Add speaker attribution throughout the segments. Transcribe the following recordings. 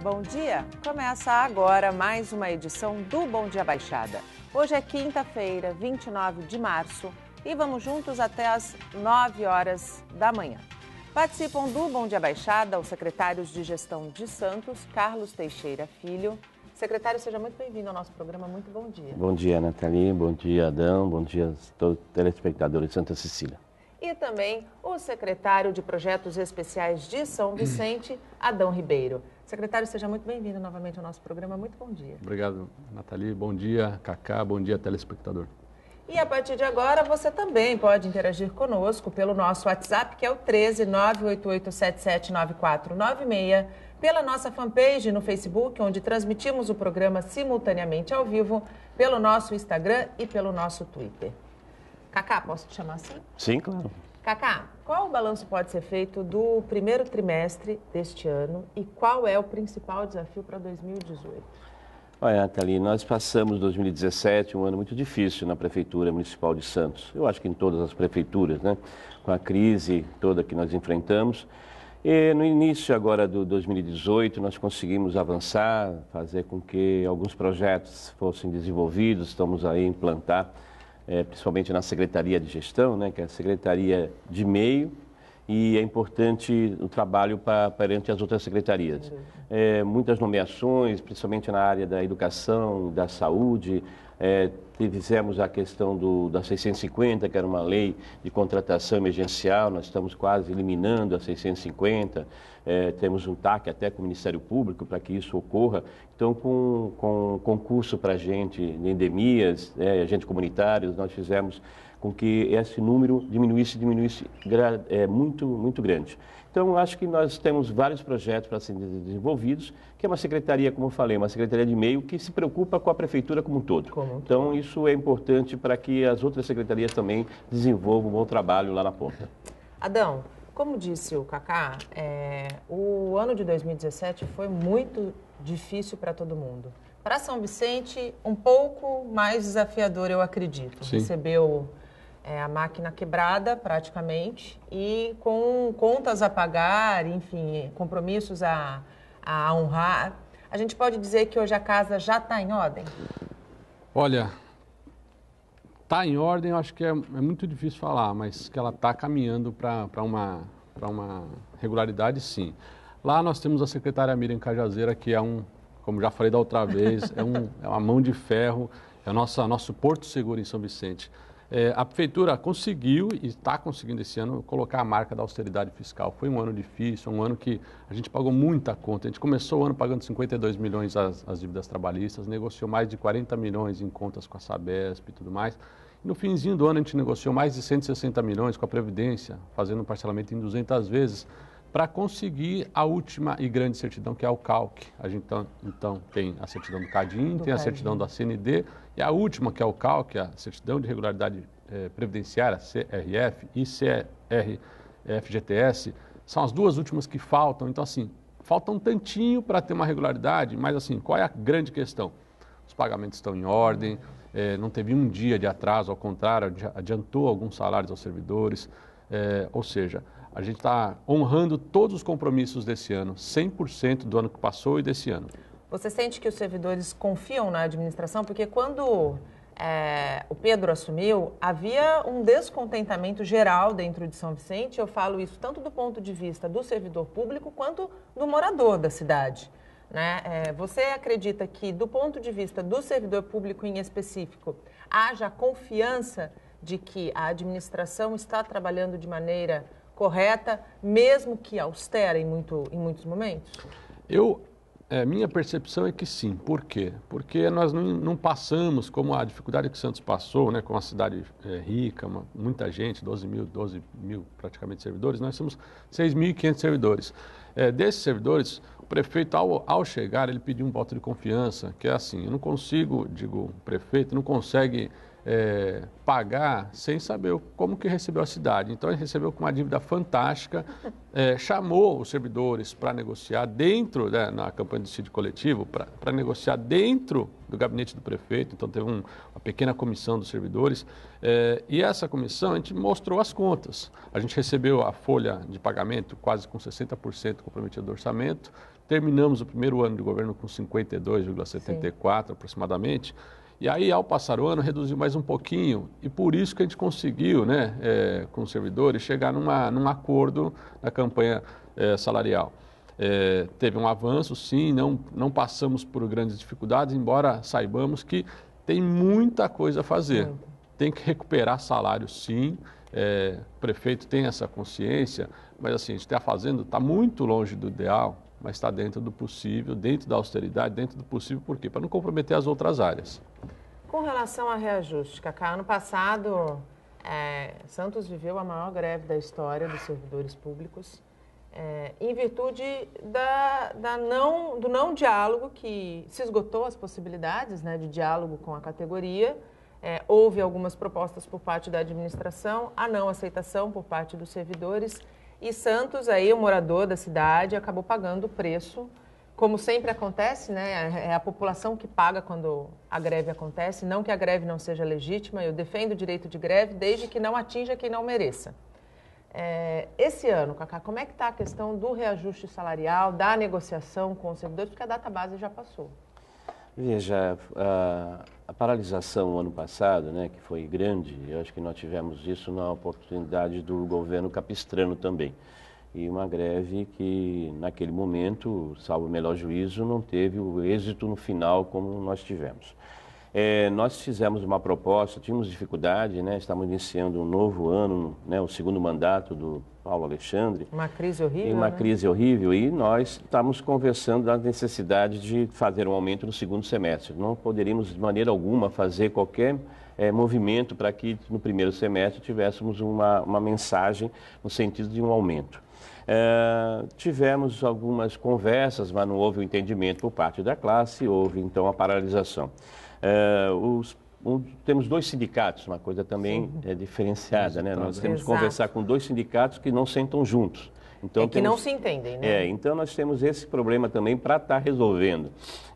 Speaker 1: Bom dia! Começa agora mais uma edição do Bom Dia Baixada. Hoje é quinta-feira, 29 de março e vamos juntos até às 9 horas da manhã. Participam do Bom Dia Baixada os secretários de Gestão de Santos, Carlos Teixeira Filho. Secretário, seja muito bem-vindo ao nosso programa. Muito bom dia.
Speaker 2: Bom dia, Nathalie. Bom dia, Adão. Bom dia a todos os telespectadores de Santa Cecília.
Speaker 1: E também o secretário de Projetos Especiais de São Vicente, Adão Ribeiro. Secretário, seja muito bem-vindo novamente ao nosso programa. Muito bom dia.
Speaker 3: Obrigado, Nathalie. Bom dia, Cacá. Bom dia, telespectador.
Speaker 1: E a partir de agora, você também pode interagir conosco pelo nosso WhatsApp, que é o 13 988779496, pela nossa fanpage no Facebook, onde transmitimos o programa simultaneamente ao vivo, pelo nosso Instagram e pelo nosso Twitter. Cacá, posso te chamar assim?
Speaker 2: Sim, claro.
Speaker 1: Cacá, qual o balanço pode ser feito do primeiro trimestre deste ano e qual é o principal desafio para 2018?
Speaker 2: Olha, Nathalie, nós passamos 2017 um ano muito difícil na Prefeitura Municipal de Santos. Eu acho que em todas as prefeituras, né? Com a crise toda que nós enfrentamos. E no início agora do 2018 nós conseguimos avançar, fazer com que alguns projetos fossem desenvolvidos, estamos aí a implantar, principalmente na Secretaria de Gestão, né? Que é a Secretaria de Meio, e é importante o trabalho perante as outras secretarias. Muitas nomeações, principalmente na área da educação, da saúde. Fizemos a questão da 650, que era uma lei de contratação emergencial, nós estamos quase eliminando a 650, temos um TAC até com o Ministério Público para que isso ocorra. Então, com concurso para agente de endemias, agentes comunitários, nós fizemos com que esse número diminuísse muito grande. Então, acho que nós temos vários projetos para serem desenvolvidos, que é uma secretaria, como eu falei, uma secretaria de meio que se preocupa com a prefeitura como um todo. Então, isso é importante para que as outras secretarias também desenvolvam um bom trabalho lá na ponta.
Speaker 1: Adão, como disse o Cacá, o ano de 2017 foi muito difícil para todo mundo. Para São Vicente, um pouco mais desafiador, eu acredito.
Speaker 3: Sim.
Speaker 1: Recebeu a máquina quebrada, praticamente, e com contas a pagar, enfim, compromissos a honrar. A gente pode dizer que hoje a casa já está em ordem?
Speaker 3: Olha, está em ordem, eu acho que é muito difícil falar, mas que ela está caminhando para uma regularidade, sim. Lá nós temos a secretária Miriam Cajazeira, que como já falei da outra vez, é uma mão de ferro, é o nosso porto seguro em São Vicente. A Prefeitura conseguiu e está conseguindo esse ano colocar a marca da austeridade fiscal. Foi um ano difícil, um ano que a gente pagou muita conta. A gente começou o ano pagando 52 milhões as dívidas trabalhistas, negociou mais de 40 milhões em contas com a Sabesp e tudo mais. E no finzinho do ano a gente negociou mais de 160 milhões com a Previdência, fazendo um parcelamento em 200 vezes, para conseguir a última e grande certidão, que é o CALC. A gente então tem a certidão do CADIM, tem a certidão da CND, e a última, que é o CALC, a certidão de regularidade previdenciária, CRF e CRFGTS, são as duas últimas que faltam. Então, assim, falta um tantinho para ter uma regularidade, mas, assim, qual é a grande questão? Os pagamentos estão em ordem, não teve um dia de atraso, ao contrário, adiantou alguns salários aos servidores, ou seja, a gente está honrando todos os compromissos desse ano, 100% do ano que passou e desse ano.
Speaker 1: Você sente que os servidores confiam na administração? Porque quando o Pedro assumiu, havia um descontentamento geral dentro de São Vicente. Eu falo isso tanto do ponto de vista do servidor público quanto do morador da cidade, né? Você acredita que, do ponto de vista do servidor público em específico, haja confiança de que a administração está trabalhando de maneira correta, mesmo que austera em muitos momentos?
Speaker 3: Minha percepção é que sim. Por quê? Porque nós não passamos como a dificuldade que Santos passou, né, com uma cidade rica, muita gente, 12 mil praticamente servidores, nós temos 6.500 servidores. Desses servidores, o prefeito, ao chegar, ele pediu um voto de confiança, que é assim, eu não consigo, o prefeito não consegue pagar sem saber como que recebeu a cidade. Então, ele recebeu com uma dívida fantástica, chamou os servidores para negociar dentro, né, na campanha de dissídio coletivo, para negociar dentro do gabinete do prefeito. Então, teve uma pequena comissão dos servidores. E essa comissão, a gente mostrou as contas. A gente recebeu a folha de pagamento quase com 60% comprometida do orçamento. Terminamos o primeiro ano de governo com 52,74% aproximadamente. E aí, ao passar o ano, reduziu mais um pouquinho, e por isso que a gente conseguiu, né, com os servidores, chegar num acordo na campanha salarial. Teve um avanço, sim, não passamos por grandes dificuldades, embora saibamos que tem muita coisa a fazer. Tem que recuperar salário, sim, o prefeito tem essa consciência, mas assim, a gente está fazendo, está muito longe do ideal, mas está dentro do possível, dentro da austeridade, dentro do possível, por quê? Para não comprometer as outras áreas.
Speaker 1: Com relação a reajuste, Cacá, ano passado, Santos viveu a maior greve da história dos servidores públicos, em virtude do não diálogo, que se esgotou as possibilidades, né, de diálogo com a categoria. Houve algumas propostas por parte da administração, a não aceitação por parte dos servidores, e Santos, aí, o morador da cidade, acabou pagando o preço. Como sempre acontece, né? É a população que paga quando a greve acontece, não que a greve não seja legítima. Eu defendo o direito de greve desde que não atinja quem não mereça. Esse ano, Cacá, como é que está a questão do reajuste salarial, da negociação com os servidores, porque a data base já passou?
Speaker 2: Veja, a paralisação ano passado, né, que foi grande, eu acho que nós tivemos isso na oportunidade do governo Capistrano também. E uma greve que, naquele momento, salvo o melhor juízo, não teve o êxito no final como nós tivemos. Nós fizemos uma proposta, tínhamos dificuldade, né? Estamos iniciando um novo ano, né? O segundo mandato do Paulo Alexandre.
Speaker 1: Uma crise horrível,
Speaker 2: Uma
Speaker 1: né?
Speaker 2: crise horrível, e nós estamos conversando da necessidade de fazer um aumento no segundo semestre. Não poderíamos, de maneira alguma, fazer qualquer movimento para que no primeiro semestre tivéssemos uma mensagem no sentido de um aumento. Tivemos algumas conversas, mas não houve o entendimento por parte da classe, houve então a paralisação. Temos dois sindicatos, uma coisa também diferenciada, né? Nós temos que conversar com dois sindicatos que não sentam juntos. Então,
Speaker 1: que não se entendem, né?
Speaker 2: Então nós temos esse problema também para estar resolvendo.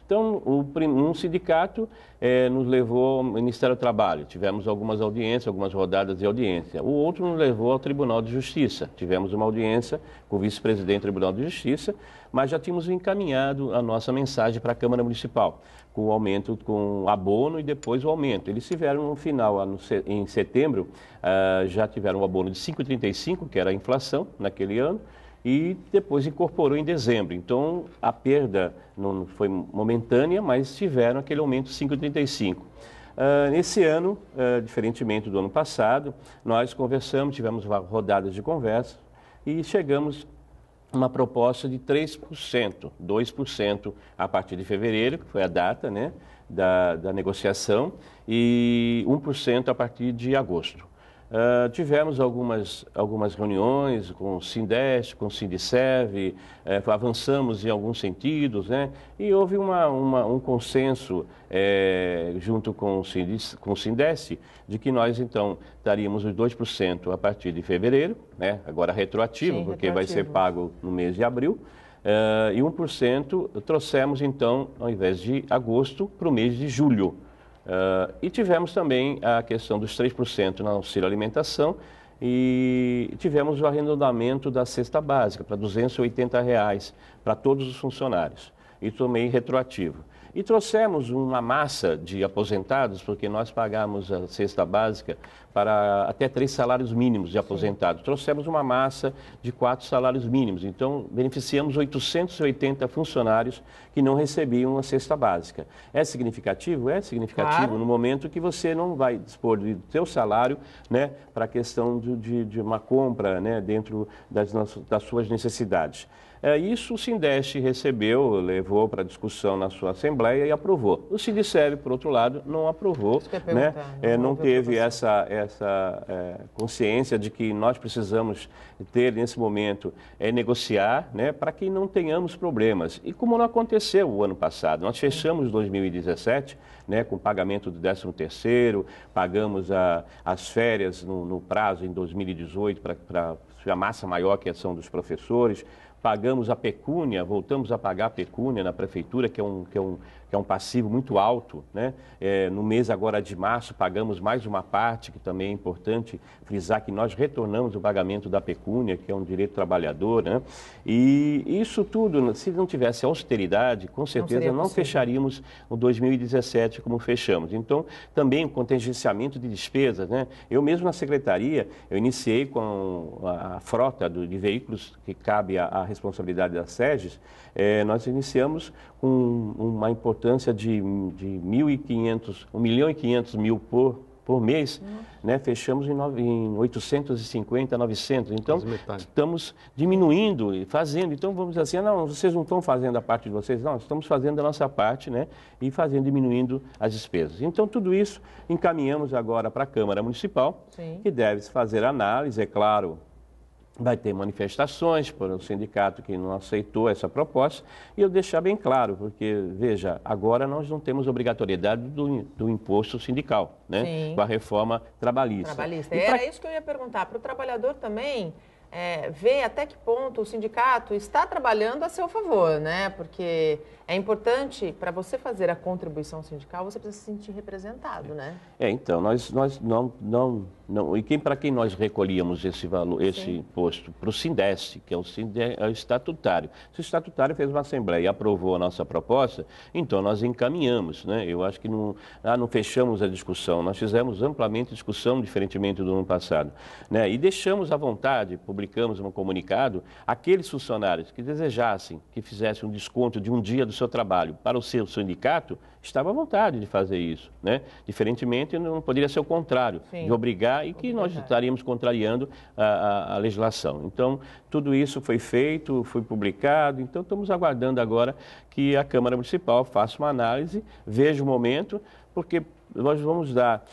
Speaker 2: Então, um sindicato nos levou ao Ministério do Trabalho, tivemos algumas audiências, algumas rodadas de audiência. O outro nos levou ao Tribunal de Justiça, tivemos uma audiência com o vice-presidente do Tribunal de Justiça, mas já tínhamos encaminhado a nossa mensagem para a Câmara Municipal, com o aumento, com o abono e depois o aumento. Eles tiveram no final, em setembro, já tiveram um abono de 5,35, que era a inflação naquele ano, e depois incorporou em dezembro. Então, a perda não foi momentânea, mas tiveram aquele aumento de 5,35. Nesse ano, diferentemente do ano passado, nós conversamos, tivemos rodadas de conversa e chegamos a uma proposta de 3%, 2% a partir de fevereiro, que foi a data, né, da negociação, e 1% a partir de agosto. Tivemos algumas reuniões com o Sindeste, com o Sindiserv, avançamos em alguns sentidos, né? E houve um consenso junto com o Sindeste de que nós, então, daríamos os 2% a partir de fevereiro, né? Agora retroativo, porque vai ser pago no mês de abril, e 1% trouxemos, então, ao invés de agosto, para o mês de julho. E tivemos também a questão dos 3% na auxílio alimentação e tivemos o arredondamento da cesta básica para R$ 280 para todos os funcionários, e também retroativo. E trouxemos uma massa de aposentados, porque nós pagamos a cesta básica para até 3 salários mínimos de aposentados. Trouxemos uma massa de 4 salários mínimos. Então, beneficiamos 880 funcionários que não recebiam a cesta básica. É significativo? É significativo, claro, no momento que você não vai dispor do seu salário, né, para a questão de uma compra, né, dentro das suas necessidades. Isso o Sindeste recebeu, levou para discussão na sua Assembleia e aprovou. O Sindiserv, por outro lado, não aprovou, né? Não teve essa consciência de que nós precisamos ter, nesse momento, negociar, né, para que não tenhamos problemas. E como não aconteceu o ano passado, nós fechamos 2017, né, com o pagamento do 13º, pagamos as férias no prazo em 2018 para a massa maior que são dos professores, pagamos a pecúnia, voltamos a pagar a pecúnia na prefeitura, que é um passivo muito alto, né? No mês agora de março, pagamos mais uma parte, que também é importante frisar que nós retornamos o pagamento da pecúnia, que é um direito trabalhador, né? E isso tudo, se não tivesse austeridade, com certeza não fecharíamos o 2017 como fechamos. Então, também o contingenciamento de despesas, né? Eu mesmo na secretaria, eu iniciei com a frota de veículos que cabe à responsabilidade da SEGES, nós iniciamos com uma importância de 1.500.000 por mês, né? Fechamos em 850, 900. Então, estamos diminuindo e fazendo. Então, vamos dizer assim, não, vocês não estão fazendo a parte de vocês, não, estamos fazendo a nossa parte, né? E diminuindo as despesas. Então, tudo isso encaminhamos agora para a Câmara Municipal, Sim. que deve fazer análise, é claro. Vai ter manifestações por um sindicato que não aceitou essa proposta e eu deixar bem claro, porque, veja, agora nós não temos obrigatoriedade do imposto sindical, né? Sim. Com a reforma trabalhista.
Speaker 1: Era isso que eu ia perguntar. Para o trabalhador também, ver até que ponto o sindicato está trabalhando a seu favor, né? Porque é importante, para você fazer a contribuição sindical, você precisa se sentir representado, né?
Speaker 2: Então, nós não, e para quem nós recolhíamos esse valor, esse imposto? Para o Sindeste, que é o estatutário. Se o estatutário fez uma assembleia e aprovou a nossa proposta, então nós encaminhamos, né? Eu acho que não fechamos a discussão, nós fizemos amplamente discussão, diferentemente do ano passado, né? E deixamos à vontade, publicamos um comunicado, aqueles funcionários que desejassem que fizessem um desconto de um dia do seu trabalho para o seu sindicato, estava à vontade de fazer isso, né? Diferentemente, não poderia ser o contrário, Sim. de obrigar e que nós estaríamos contrariando a legislação. Então, tudo isso foi feito, foi publicado, então estamos aguardando agora que a Câmara Municipal faça uma análise, veja o momento, porque nós vamos dar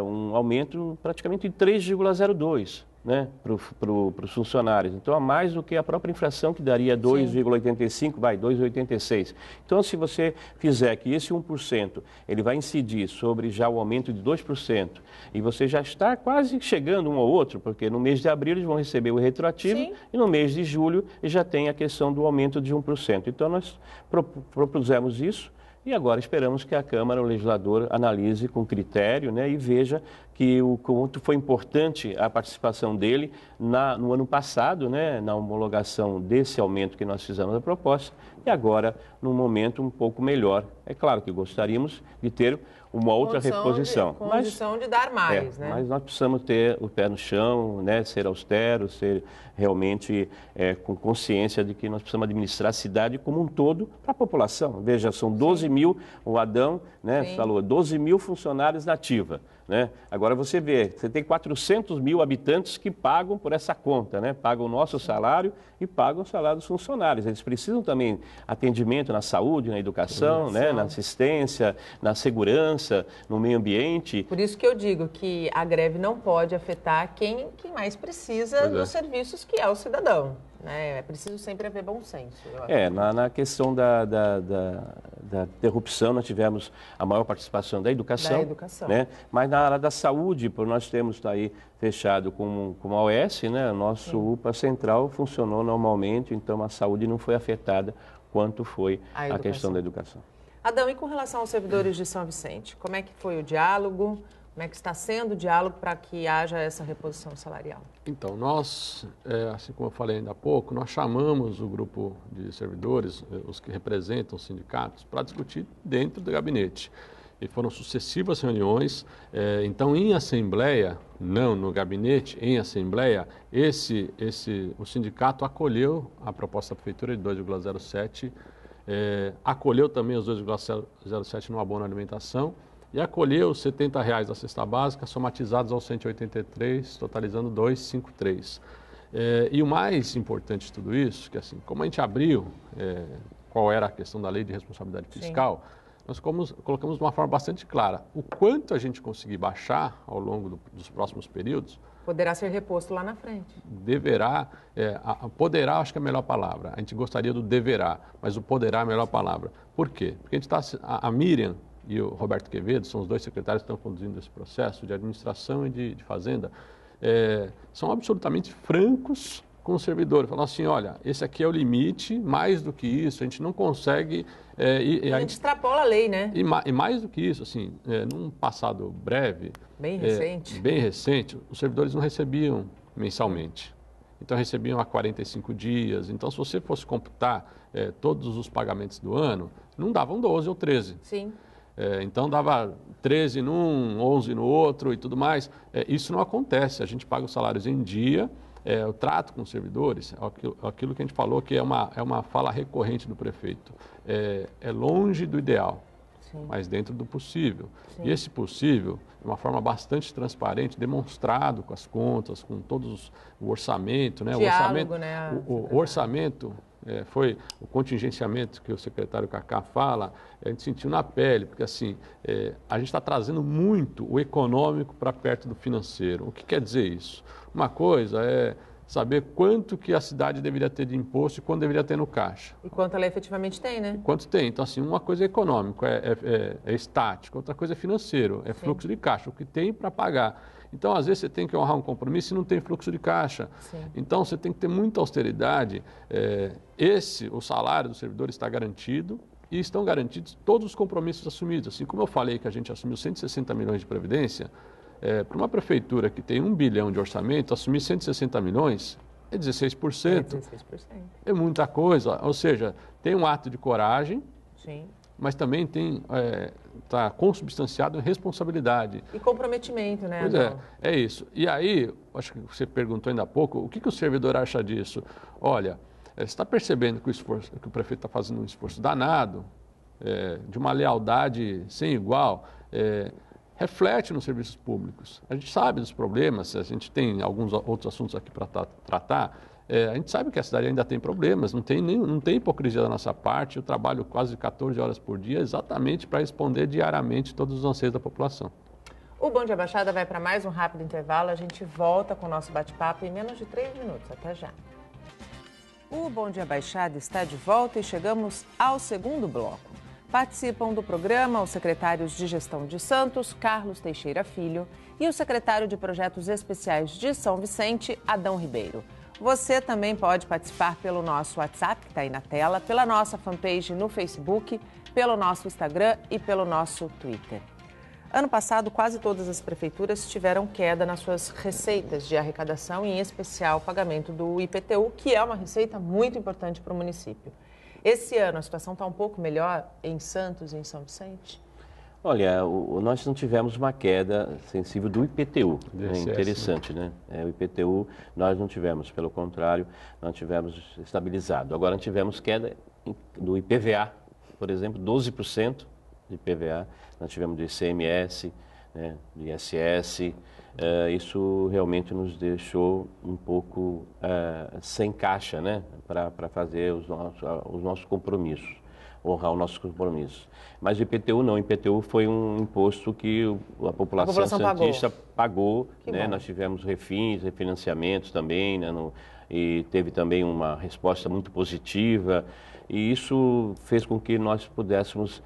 Speaker 2: um aumento praticamente de 3,02%. Né, para os funcionários. Então, a mais do que a própria inflação, que daria 2,85, 2,86. Então, se você fizer que esse 1%, ele vai incidir sobre já o aumento de 2%, e você já está quase chegando um ao outro, porque no mês de abril eles vão receber o retroativo, Sim. e no mês de julho já tem a questão do aumento de 1%. Então, nós propusemos isso, e agora esperamos que a Câmara, o legislador, analise com critério, né, e veja que o quanto foi importante a participação dele no ano passado, né, na homologação desse aumento que nós fizemos a proposta, e agora num momento um pouco melhor. É claro que gostaríamos de ter uma outra reposição.
Speaker 1: Condição de dar mais, né?
Speaker 2: Mas nós precisamos ter o pé no chão, né, ser austeros, ser realmente com consciência de que nós precisamos administrar a cidade como um todo para a população. Veja, são 12 mil, o Adão, né, falou, 12 mil funcionários na ativa. Né? Agora você vê, você tem 400 mil habitantes que pagam por essa conta, né? Pagam o nosso salário e pagam o salário dos funcionários. Eles precisam também atendimento na saúde, na educação, né? Na assistência, na segurança, no meio ambiente.
Speaker 1: Por isso que eu digo que a greve não pode afetar quem mais precisa dos serviços, que é o cidadão. É preciso sempre haver bom senso.
Speaker 2: Na questão da interrupção, nós tivemos a maior participação da educação. Né? Mas na área da saúde, por nós termos aí fechado com a OS, né? O nosso UPA central funcionou normalmente, então a saúde não foi afetada quanto foi a questão da educação.
Speaker 1: Adão, e com relação aos servidores de São Vicente, como é que foi o diálogo? Como é que está sendo o diálogo para que haja essa reposição salarial?
Speaker 3: Então, nós, assim como eu falei ainda há pouco, nós chamamos o grupo de servidores, os que representam os sindicatos, para discutir dentro do gabinete. E foram sucessivas reuniões. Então, em assembleia, não no gabinete, em assembleia, o sindicato acolheu a proposta da prefeitura de 2,07, acolheu também os 2,07 no abono à alimentação, e acolheu os R$ 70 da cesta básica, somatizados aos 183, totalizando 253. E o mais importante de tudo isso, que assim, como a gente abriu qual era a questão da lei de responsabilidade fiscal, nós colocamos de uma forma bastante clara. O quanto a gente conseguir baixar ao longo dos próximos períodos...
Speaker 1: Poderá ser reposto lá na frente.
Speaker 3: Deverá, poderá acho que é a melhor palavra. A gente gostaria do deverá, mas o poderá é a melhor palavra. Por quê? Porque a Miriam e o Roberto Quevedo, são os dois secretários que estão conduzindo esse processo de administração e de fazenda, são absolutamente francos com o servidor. Falam assim, olha, esse aqui é o limite, mais do que isso, a gente não consegue...
Speaker 1: a gente extrapola a lei, né?
Speaker 3: E mais do que isso, assim, num passado breve...
Speaker 1: Bem recente.
Speaker 3: Bem recente, os servidores não recebiam mensalmente. Então, recebiam a 45 dias. Então, se você fosse computar todos os pagamentos do ano, não davam 12 ou 13.
Speaker 1: Sim.
Speaker 3: Então, dava 13 num, 11 no outro e tudo mais. Isso não acontece. A gente paga os salários em dia. O trato com os servidores, aquilo que a gente falou que é uma fala recorrente do prefeito. É longe do ideal. Sim. Mas dentro do possível. Sim. E esse possível, de uma forma bastante transparente, demonstrado com as contas, com todos o orçamento, né?
Speaker 1: Diálogo,
Speaker 3: o orçamento foi o contingenciamento que o secretário Kaká fala, a gente sentiu na pele, porque assim, a gente está trazendo muito o econômico para perto do financeiro. O que quer dizer isso? Uma coisa é saber quanto que a cidade deveria ter de imposto e quanto deveria ter no caixa.
Speaker 1: E quanto ela efetivamente tem, né?
Speaker 3: Quanto tem. Então, assim, uma coisa é econômico, é estático, outra coisa é financeiro, é fluxo de caixa, o que tem para pagar. Então, às vezes, você tem que honrar um compromisso e não tem fluxo de caixa. Sim. Então, você tem que ter muita austeridade. O salário do servidor está garantido e estão garantidos todos os compromissos assumidos. Assim como eu falei que a gente assumiu 160 milhões de previdência, para uma prefeitura que tem 1 bilhão de orçamento, assumir 160 milhões é 16%. É muita coisa. Ou seja, tem um ato de coragem, sim, mas também está consubstanciado em responsabilidade.
Speaker 1: E comprometimento, né?
Speaker 3: Pois é isso. E aí, acho que você perguntou ainda há pouco, o que o servidor acha disso? Olha, você está percebendo que o prefeito está fazendo um esforço danado, de uma lealdade sem igual, reflete nos serviços públicos. A gente sabe dos problemas, a gente tem alguns outros assuntos aqui para tratar, a gente sabe que a cidade ainda tem problemas, não tem hipocrisia da nossa parte, eu trabalho quase 14 horas por dia exatamente para responder diariamente todos os anseios da população.
Speaker 1: O Bom Dia Baixada vai para mais um rápido intervalo, a gente volta com o nosso bate-papo em menos de 3 minutos, até já. O Bom Dia Baixada está de volta e chegamos ao segundo bloco. Participam do programa os secretários de Gestão de Santos, Carlos Teixeira Filho, e o secretário de Projetos Especiais de São Vicente, Adão Ribeiro. Você também pode participar pelo nosso WhatsApp, que está aí na tela, pela nossa fanpage no Facebook, pelo nosso Instagram e pelo nosso Twitter. Ano passado, quase todas as prefeituras tiveram queda nas suas receitas de arrecadação, em especial o pagamento do IPTU, que é uma receita muito importante para o município. Esse ano a situação está um pouco melhor em Santos e em São Vicente?
Speaker 2: Olha, nós não tivemos uma queda sensível do IPTU. É interessante, né? O IPTU nós não tivemos, pelo contrário, nós tivemos estabilizado. Agora, nós tivemos queda do IPVA, por exemplo, 12% de IPVA. Nós tivemos do ICMS, né, do ISS. Isso realmente nos deixou um pouco sem caixa, né, para fazer os nossos compromissos, honrar os nossos compromissos. Mas o IPTU não, o IPTU foi um imposto que a população santista pagou, né? Nós tivemos refinanciamentos também, né, e teve também uma resposta muito positiva, e isso fez com que nós pudéssemos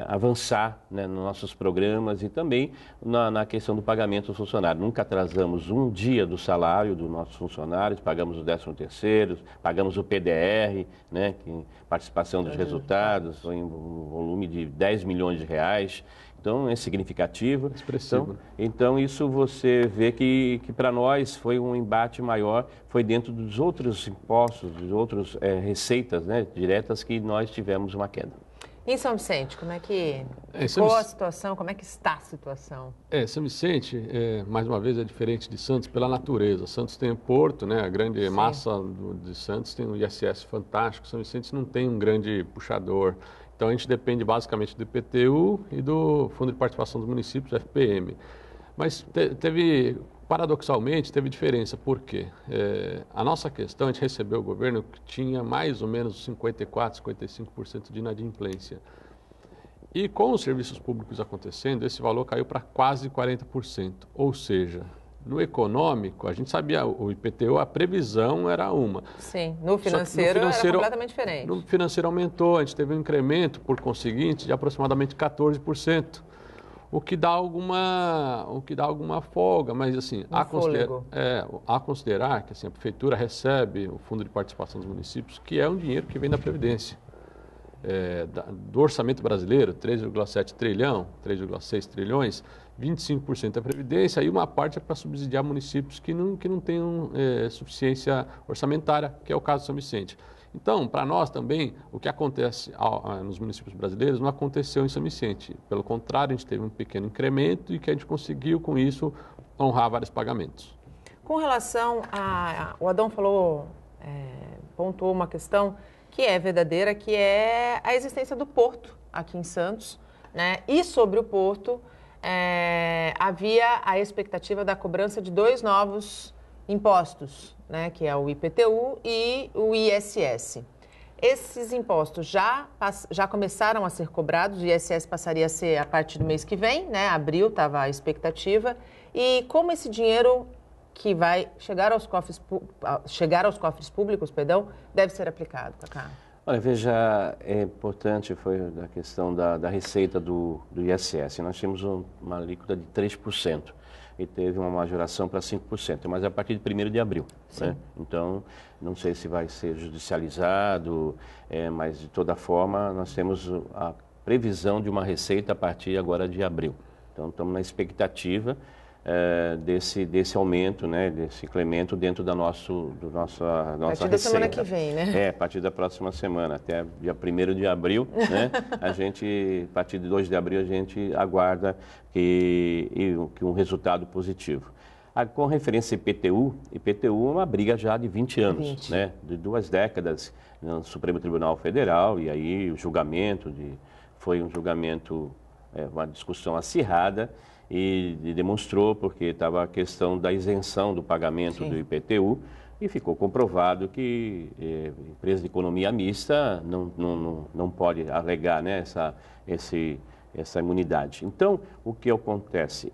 Speaker 2: avançar, né, nos nossos programas e também na questão do pagamento do funcionário. Nunca atrasamos um dia do salário dos nossos funcionários, pagamos o 13º, pagamos o PDR, né, participação dos resultados, foi um volume de 10 milhões de reais. Então, é significativo.
Speaker 3: Expressivo.
Speaker 2: Então isso você vê que para nós foi um embate maior, foi dentro dos outros impostos, dos outros receitas, né, diretas, que nós tivemos uma queda.
Speaker 1: Em São Vicente, como é que ficou a situação, como é que está a situação?
Speaker 3: São Vicente, mais uma vez, é diferente de Santos pela natureza. Santos tem o porto, né, a grande massa de Santos tem um ISS fantástico, São Vicente não tem um grande puxador. Então, a gente depende basicamente do IPTU e do Fundo de Participação dos Municípios, FPM. Mas paradoxalmente, teve diferença. Por quê? A nossa questão, a gente recebeu o governo que tinha mais ou menos 54%, 55% de inadimplência. E com os serviços públicos acontecendo, esse valor caiu para quase 40%. Ou seja, no econômico, a gente sabia, o IPTU, a previsão era uma.
Speaker 1: Sim, no financeiro era completamente diferente.
Speaker 3: No financeiro aumentou, a gente teve um incremento, por conseguinte, de aproximadamente 14%. O que dá alguma folga, mas assim, a considerar que assim, a prefeitura recebe o Fundo de Participação dos Municípios, que é um dinheiro que vem da Previdência. Do orçamento brasileiro, 3,7 trilhão, 3,6 trilhões, 25% é Previdência, e uma parte é para subsidiar municípios que não tenham suficiência orçamentária, que é o caso de São Vicente. Então, para nós também, o que acontece nos municípios brasileiros não aconteceu em São Vicente. Pelo contrário, a gente teve um pequeno incremento e que a gente conseguiu, com isso, honrar vários pagamentos.
Speaker 1: Com relação o Adão pontuou uma questão que é verdadeira, que é a existência do porto aqui em Santos, né? E sobre o porto, havia a expectativa da cobrança de 2 novos impostos, né, que é o IPTU e o ISS. Esses impostos já começaram a ser cobrados, o ISS passaria a ser a partir do mês que vem, né, abril estava a expectativa, e como esse dinheiro que vai chegar aos cofres públicos, deve ser aplicado, Cacá?
Speaker 2: Olha, veja, é importante, foi a questão da receita do ISS. Nós tínhamos uma alíquota de 3%. E teve uma majoração para 5%, mas a partir de 1º de abril. Né? Então, não sei se vai ser judicializado, mas de toda forma nós temos a previsão de uma receita a partir agora de abril. Então, estamos na expectativa desse aumento, né, desse incremento dentro da nossa receita. A partir da
Speaker 1: semana que vem, né?
Speaker 2: A partir da próxima semana, até dia 1º de abril, né? A partir de 2 de abril, a gente aguarda que um resultado positivo. Com referência ao IPTU é uma briga já de 20 anos, né? De 2 décadas no Supremo Tribunal Federal, e aí o julgamento, foi um julgamento, uma discussão acirrada, e demonstrou, porque estava a questão da isenção do pagamento do IPTU, e ficou comprovado que empresa de economia mista não pode alegar, né, essa imunidade. Então, o que acontece?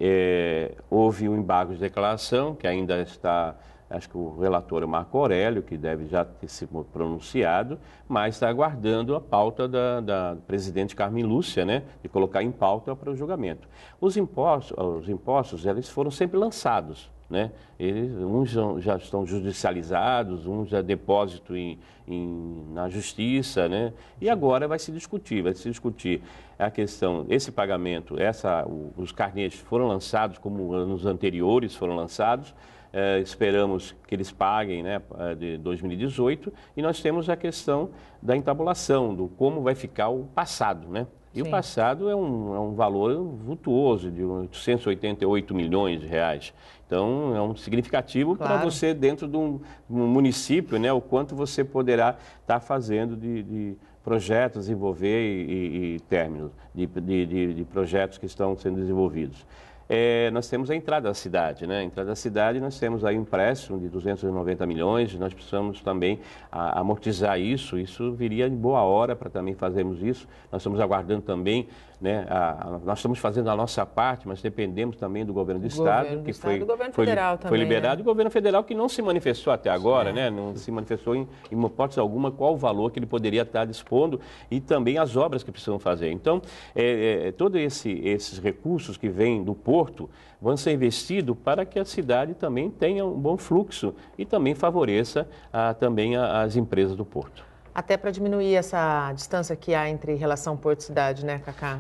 Speaker 2: Houve um embargo de declaração, que ainda está, acho que o relator é o Marco Aurélio, que deve já ter se pronunciado, mas está aguardando a pauta da presidente Carmen Lúcia, né, de colocar em pauta para o julgamento. Os impostos eles foram sempre lançados, né? Uns já estão judicializados, uns já depósito na justiça, né? E agora vai se discutir a questão, esse pagamento, os carnês foram lançados como anos anteriores foram lançados. Esperamos que eles paguem, né, de 2018, e nós temos a questão da entabulação, do como vai ficar o passado, né? E o passado é um valor vultuoso, de 888 milhões de reais. Então, é um significativo para você, dentro de um município, né, o quanto você poderá estar fazendo de projetos, desenvolver e términos de projetos que estão sendo desenvolvidos. Nós temos a entrada da cidade, né? A entrada da cidade, nós temos aí um empréstimo de 290 milhões, nós precisamos também amortizar isso viria em boa hora para também fazermos isso. Nós estamos aguardando também, né, nós estamos fazendo a nossa parte, mas dependemos também do governo do Estado, que foi liberado, e o governo federal que não se manifestou até agora, né? Não se manifestou em hipótese alguma qual o valor que ele poderia estar dispondo e também as obras que precisam fazer. Então, todos esses recursos que vêm do Porto vão ser investidos para que a cidade também tenha um bom fluxo e também favoreça também as empresas do Porto.
Speaker 1: Até para diminuir essa distância que há entre relação Porto e cidade, né, Cacá?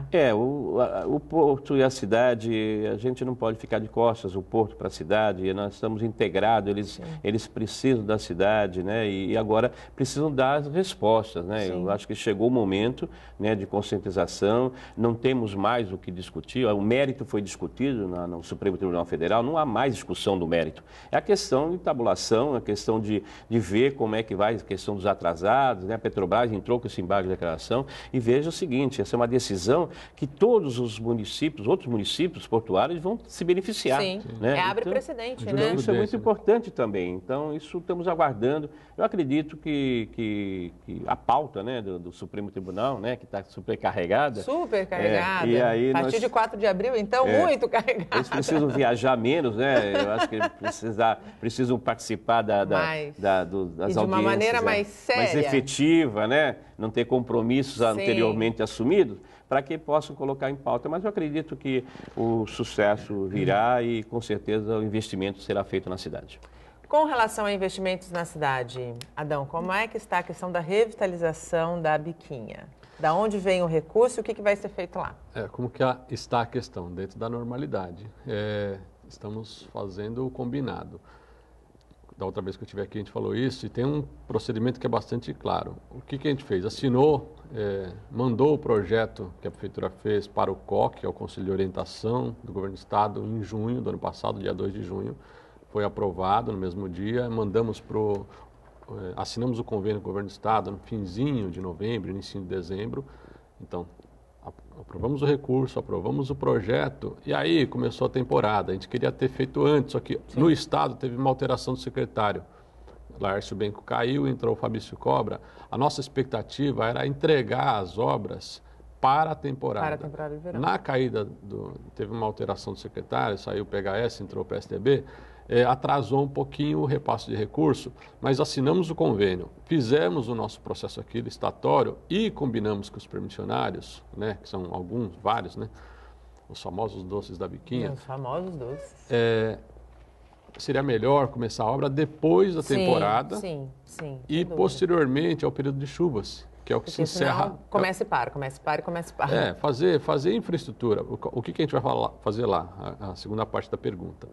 Speaker 2: O Porto e a cidade, a gente não pode ficar de costas, o Porto para a cidade, nós estamos integrados, eles precisam da cidade, né, e agora precisam dar as respostas, né? Eu acho que chegou o momento, né, de conscientização, não temos mais o que discutir, o mérito foi discutido no Supremo Tribunal Federal, não há mais discussão do mérito. É a questão de tabulação, a questão de ver como é que vai, a questão dos atrasados, né? A Petrobras entrou com esse embargo de declaração e veja o seguinte, essa é uma decisão que todos os municípios, outros municípios portuários vão se beneficiar.
Speaker 1: Sim,
Speaker 2: né?
Speaker 1: abre
Speaker 2: então,
Speaker 1: precedente,
Speaker 2: então,
Speaker 1: né?
Speaker 2: isso é muito importante também. Então, isso estamos aguardando. Eu acredito que a pauta, né, do Supremo Tribunal, né, que está supercarregada.
Speaker 1: Supercarregada.
Speaker 2: E aí
Speaker 1: a partir de 4 de abril, então, muito carregada.
Speaker 2: Eles precisam viajar menos, né? Eu acho que precisam participar das audiências.
Speaker 1: De uma maneira mais séria.
Speaker 2: Mais efetiva, né? Não ter compromissos anteriormente assumidos, para que possam colocar em pauta. Mas eu acredito que o sucesso virá e, com certeza, o investimento será feito na cidade.
Speaker 1: Com relação a investimentos na cidade, Adão, como é que está a questão da revitalização da Biquinha? Da onde vem o recurso e o que vai ser feito lá?
Speaker 3: Como que está a questão? Dentro da normalidade. Estamos fazendo o combinado. Da outra vez que eu estive aqui, a gente falou isso, e tem um procedimento que é bastante claro. O que a gente fez? Assinou, mandou o projeto que a Prefeitura fez para o COC, que é o Conselho de Orientação do Governo do Estado, em junho do ano passado, dia 2 de junho. Foi aprovado no mesmo dia, assinamos o convênio com o Governo do Estado no finzinho de novembro, início de dezembro. Então, aprovamos o recurso, aprovamos o projeto, e aí começou a temporada. A gente queria ter feito antes, só que no Estado teve uma alteração do secretário. Laércio Benco caiu, entrou o Fabrício Cobra. A nossa expectativa era entregar as obras para a temporada.
Speaker 1: Para a temporada de verão.
Speaker 3: Na caída, teve uma alteração do secretário, saiu o PHS, entrou o PSDB, atrasou um pouquinho o repasse de recurso, mas assinamos o convênio, fizemos o nosso processo aqui licitatório e combinamos com os permissionários, né, que são vários, né, os famosos doces da Biquinha.
Speaker 1: Os famosos doces.
Speaker 3: Seria melhor começar a obra depois da temporada e posteriormente ao período de chuvas, que é o que se encerra.
Speaker 1: Começa e para.
Speaker 3: Fazer infraestrutura. O que a gente vai fazer lá? A segunda parte da pergunta.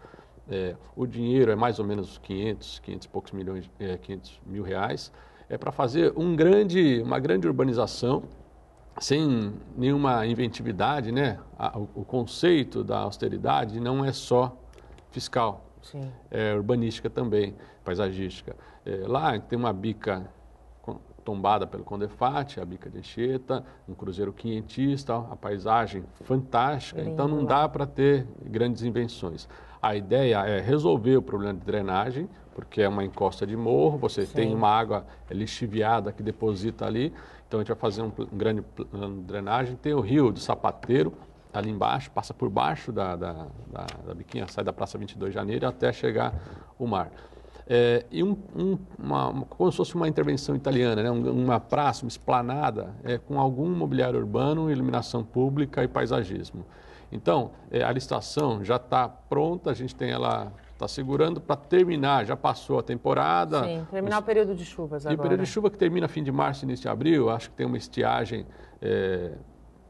Speaker 3: O dinheiro é mais ou menos 500 e poucos milhões, 500 mil reais. É para fazer uma grande urbanização sem nenhuma inventividade, né? O conceito da austeridade não é só fiscal.
Speaker 1: Sim.
Speaker 3: É urbanística também, paisagística. Lá tem uma bica tombada pelo Condefat, a bica de Anchieta, um cruzeiro quinhentista, a paisagem fantástica, então não dá para ter grandes invenções. A ideia é resolver o problema de drenagem, porque é uma encosta de morro, você tem uma água lixiviada que deposita ali, então a gente vai fazer um grande plano de drenagem. Tem o rio do Sapateiro, ali embaixo, passa por baixo da Biquinha, sai da Praça 22 de Janeiro até chegar o mar. Como se fosse uma intervenção italiana, né? Uma praça, uma esplanada, com algum mobiliário urbano, iluminação pública e paisagismo. Então, a licitação já está pronta, a gente tem ela, está segurando para terminar, já passou a temporada.
Speaker 1: Sim, terminar o período de chuvas agora.
Speaker 3: E o período de chuva que termina fim de março, início de abril, acho que tem uma estiagem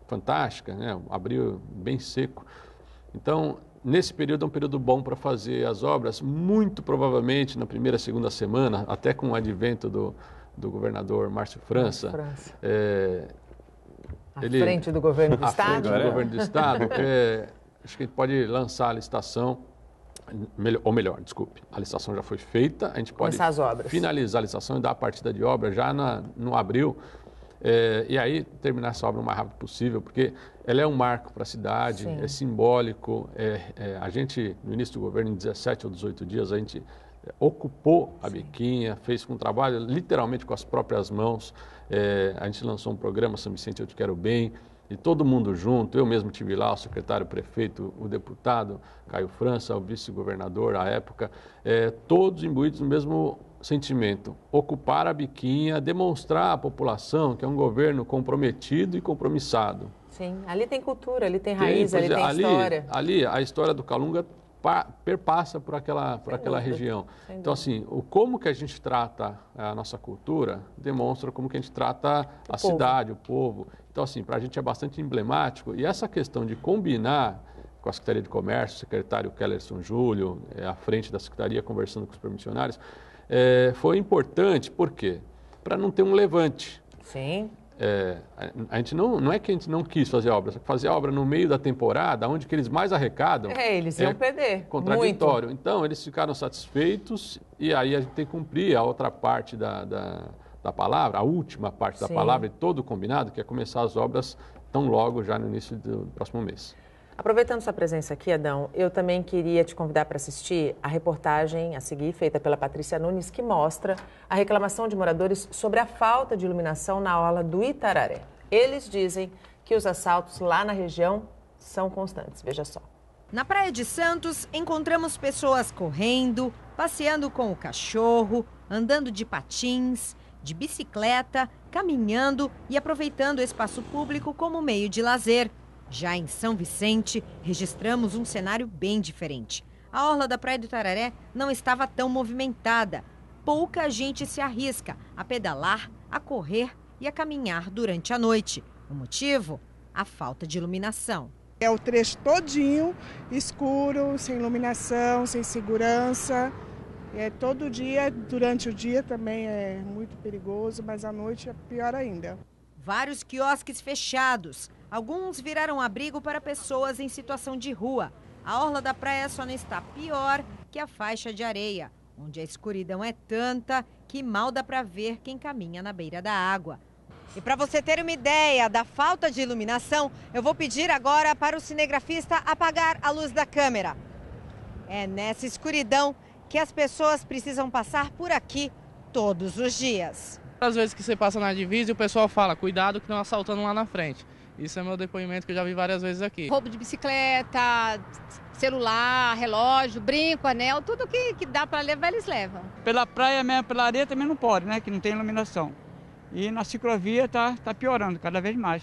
Speaker 3: fantástica, né? Abril bem seco. Então, nesse período é um período bom para fazer as obras, muito provavelmente na primeira, segunda semana, até com o advento do governador Márcio França.
Speaker 1: À frente do governo do Estado?
Speaker 3: À frente do governo do Estado. Acho que a gente pode lançar a licitação, ou melhor, desculpe, a licitação já foi feita, a gente pode
Speaker 1: as obras.
Speaker 3: Finalizar a licitação e dar a partida de obra já no abril, e aí terminar essa obra o mais rápido possível, porque ela é um marco para a cidade, é simbólico. A gente, no início do governo, em 17 ou 18 dias, a gente ocupou a Biquinha, fez um trabalho literalmente com as próprias mãos. A gente lançou um programa São Vicente Eu Te Quero Bem, e todo mundo junto. Eu mesmo estive lá, o secretário, o prefeito, o deputado Caio França, o vice-governador à época, todos imbuídos no mesmo sentimento: ocupar a Biquinha, demonstrar à população que é um governo comprometido e compromissado.
Speaker 1: Sim, ali tem cultura, ali tem raiz, ali tem história.
Speaker 3: Ali a história do Calunga perpassa por aquela região. Então, assim, como que a gente trata a nossa cultura demonstra como que a gente trata a cidade, o povo. Então, assim, para a gente é bastante emblemático. E essa questão de combinar com a Secretaria de Comércio, o secretário Kellerson Júlio, à frente da Secretaria, conversando com os permissionários, foi importante. Por quê? Para não ter um levante.
Speaker 1: Sim.
Speaker 3: A gente não é que a gente não quis fazer obra, só que fazer obra no meio da temporada, onde que eles mais arrecadam...
Speaker 1: eles iam perder.
Speaker 3: Contraditório.
Speaker 1: Muito.
Speaker 3: Então, eles ficaram satisfeitos, e aí a gente tem que cumprir a outra parte da da palavra, a última parte da palavra e todo o combinado, que é começar as obras tão logo já no início do próximo mês.
Speaker 1: Aproveitando sua presença aqui, Adão, eu também queria te convidar para assistir a reportagem a seguir, feita pela Patrícia Nunes, que mostra a reclamação de moradores sobre a falta de iluminação na orla do Itararé. Eles dizem que os assaltos lá na região são constantes. Veja só.
Speaker 4: Na Praia de Santos, encontramos pessoas correndo, passeando com o cachorro, andando de patins, de bicicleta, caminhando e aproveitando o espaço público como meio de lazer. Já em São Vicente, registramos um cenário bem diferente. A orla da Praia do Itararé não estava tão movimentada. Pouca gente se arrisca a pedalar, a correr e a caminhar durante a noite. O motivo? A falta de iluminação.
Speaker 5: É o trecho todinho escuro, sem iluminação, sem segurança. Todo dia, durante o dia também é muito perigoso, mas à noite é pior ainda.
Speaker 4: Vários quiosques fechados. Alguns viraram abrigo para pessoas em situação de rua. A orla da praia só não está pior que a faixa de areia, onde a escuridão é tanta que mal dá para ver quem caminha na beira da água. E para você ter uma ideia da falta de iluminação, eu vou pedir agora para o cinegrafista apagar a luz da câmera. É nessa escuridão que as pessoas precisam passar por aqui todos os dias.
Speaker 6: Às vezes que você passa na divisa e o pessoal fala, cuidado que estão assaltando lá na frente. Isso é meu depoimento que eu já vi várias vezes aqui.
Speaker 7: Roubo de bicicleta, celular, relógio, brinco, anel, tudo que dá para levar, eles levam.
Speaker 8: Pela praia mesmo, pela areia também não pode, né? Que não tem iluminação. E na ciclovia tá piorando cada vez mais.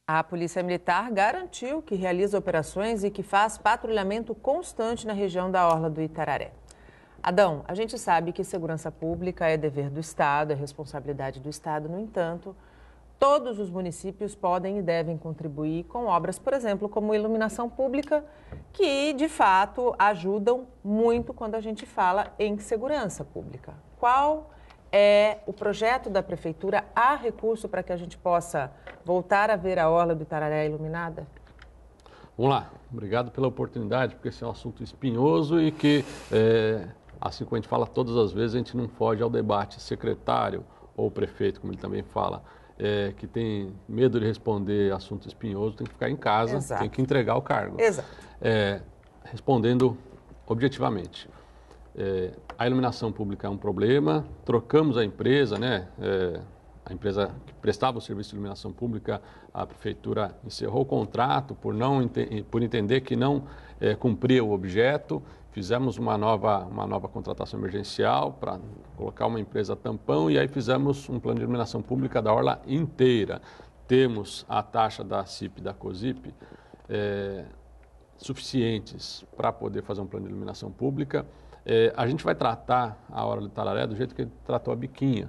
Speaker 1: A Polícia Militar garantiu que realiza operações e que faz patrulhamento constante na região da orla do Itararé. Adão, a gente sabe que segurança pública é dever do Estado, é responsabilidade do Estado. No entanto, todos os municípios podem e devem contribuir com obras, por exemplo, como iluminação pública, que, de fato, ajudam muito quando a gente fala em segurança pública. Qual é o projeto da Prefeitura? Há recurso para que a gente possa voltar a ver a orla do Itararé iluminada?
Speaker 3: Vamos lá. Obrigado pela oportunidade, porque esse é um assunto espinhoso e que, assim como a gente fala todas as vezes, a gente não foge ao debate. Secretário ou prefeito, como ele também fala, que tem medo de responder assunto espinhoso, tem que ficar em casa,
Speaker 1: Exato.
Speaker 3: Tem que entregar o cargo.
Speaker 1: Exato.
Speaker 3: Respondendo objetivamente, a iluminação pública é um problema, trocamos a empresa, né? A empresa que prestava o serviço de iluminação pública, a prefeitura encerrou o contrato por entender que não cumpria o objeto. Fizemos uma nova contratação emergencial para colocar uma empresa tampão e aí fizemos um plano de iluminação pública da orla inteira. Temos a taxa da CIP e da COSIP suficientes para poder fazer um plano de iluminação pública. A gente vai tratar a orla do Itararé do jeito que tratou a Biquinha,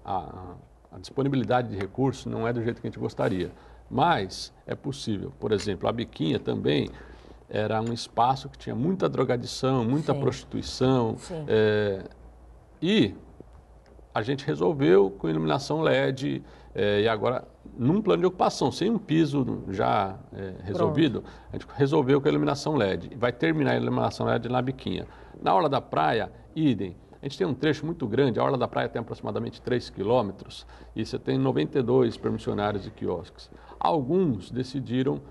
Speaker 3: a disponibilidade de recursos não é do jeito que a gente gostaria, mas é possível. Por exemplo, a Biquinha também era um espaço que tinha muita drogadição, muita prostituição, e a gente resolveu com iluminação LED e agora, num plano de ocupação, sem um piso já resolvido, a gente resolveu com a iluminação LED. Vai terminar a iluminação LED na Biquinha. Na orla da praia, idem. A gente tem um trecho muito grande, a orla da praia tem aproximadamente 3 quilômetros e você tem 92 permissionários e quiosques. Alguns decidiram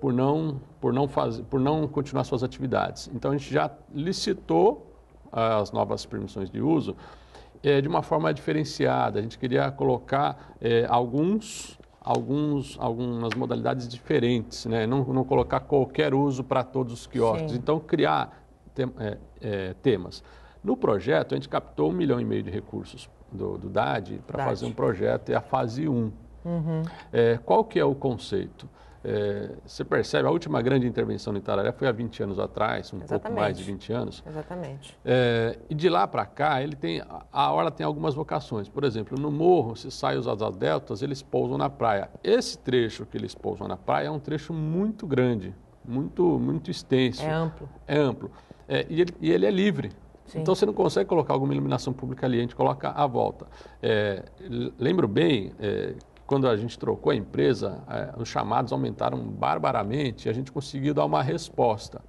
Speaker 3: por não continuar suas atividades. Então a gente já licitou as novas permissões de uso de uma forma diferenciada. A gente queria colocar algumas modalidades diferentes, né? Não colocar qualquer uso para todos os quiosques. Sim. Então criar temas. No projeto, a gente captou 1,5 milhão de recursos do DAD para fazer um projeto, é a fase 1. Qual que é o conceito? Você percebe, a última grande intervenção no Itararé foi há 20 anos atrás, pouco mais de 20 anos.
Speaker 1: Exatamente.
Speaker 3: E de lá para cá, a orla tem algumas vocações. Por exemplo, no morro, se saem os asadeltas, eles pousam na praia. Esse trecho que eles pousam na praia é um trecho muito grande, muito extenso.
Speaker 1: É amplo.
Speaker 3: É amplo. E ele é livre. Sim. Então, você não consegue colocar alguma iluminação pública ali, a gente coloca à volta. Lembro bem, quando a gente trocou a empresa, os chamados aumentaram barbaramente e a gente conseguiu dar uma resposta.